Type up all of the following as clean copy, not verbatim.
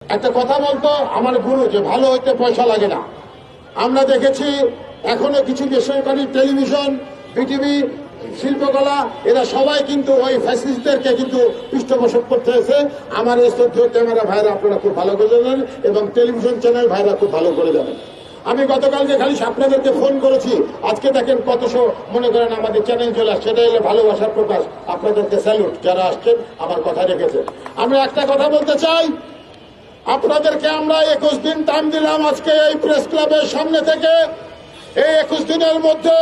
একটা কথা বলতো আমার গুরু যে ভালো হইতে পয়সা লাগে না। আমরা দেখেছি এখনো কিছু বেসরকারি টেলিভিশন, বিটিভি, শিল্পকলা এরা সবাই কিন্তু ওই ফ্যাসিস্টদেরকে কিন্তু পৃষ্ঠপোষক করতে এসে আমার এই শ্রদ্ধেয় ক্যামেরা ভাইরা আপনারা খুব ভালো করে জানেন এবং টেলিভিশন চ্যানেল ভাইরা খুব ভালো করে জানেন। আমি গতকালকে খালি আপনাদেরকে ফোন করেছি, আজকে দেখেন কতশো মনে করেন আমাদের চ্যানেল চলে আসছে। সেটা হলো ভালোবাসার প্রকাশ। আপনাদেরকে স্যালুট যারা আসছেন আমার কথা রেখেছেন। আমরা একটা কথা বলতে চাই, আপনাদেরকে আমরা 21 দিন টাইম দিলাম। আজকে এই প্রেস ক্লাবের সামনে থেকে এই 21 দিনের মধ্যে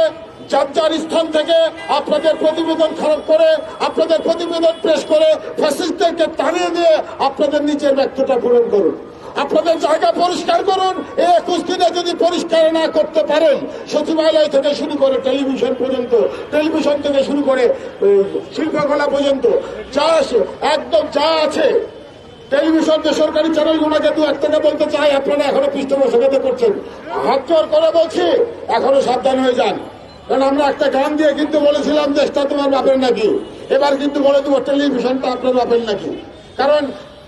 যার যার স্থান থেকে আপনাদের প্রতিবেদন খারাপ করে, আপনাদের প্রতিবেদন পেশ করে ফ্যাসিস্টদেরকে তাড়িয়ে দিয়ে আপনাদের নিচের ব্যর্থতা পূরণ করুন, আপনাদের জায়গা পরিষ্কার করুন। এই 21 দিনে যদি পরিষ্কার না করতে পারেন, সচিবালয় থেকে শুরু করে টেলিভিশন পর্যন্ত, টেলিভিশন থেকে শুরু করে শিল্পকলা পর্যন্ত যা একদম যা আছে, টেলিভিশন বেসরকারি চ্যানেলগুলোকে দু এক থেকে বলতে চাই, আপনারা এখনো পৃষ্ঠপোষকতা করছেন। হাত জোর করে বলছি, এখনো সাবধান হয়ে যান। কারণ আমরা একটা গান দিয়ে কিন্তু বলেছিলাম দেশটা তোমার বাপের নাকি, এবার কিন্তু বলে দেবো টেলিভিশনটা আপনার বাপের নাকি। কারণ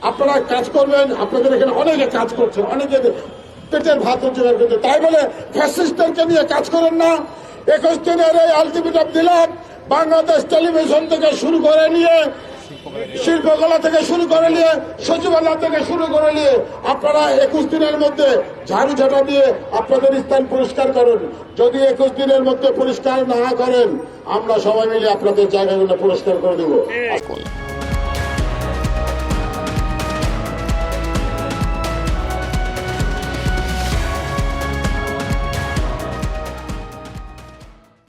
আপনারা কাজ করবেন, আপনাদের এখানে অনেকে কাজ করছে, অনেকে পেটের ভাত রোজগার করছে, তাই বলে ফ্যাসিস্টদেরকে নিয়ে কাজ করেন না। 21 দিনের এই আলটিমেটাম দিলাম, বাংলাদেশ টেলিভিশন থেকে শুরু করে নিয়ে, শিল্পকলা থেকে শুরু করে নিয়ে, সচিবালয় থেকে শুরু করে নিয়ে আপনারা 21 দিনের মধ্যে ঝাড়ু ঝাঁটা দিয়ে আপনাদের স্থান পরিষ্কার করুন। যদি 21 দিনের মধ্যে পরিষ্কার না করেন, আমরা সবাই মিলে আপনাদের জায়গাগুলো পরিষ্কার করে দেব।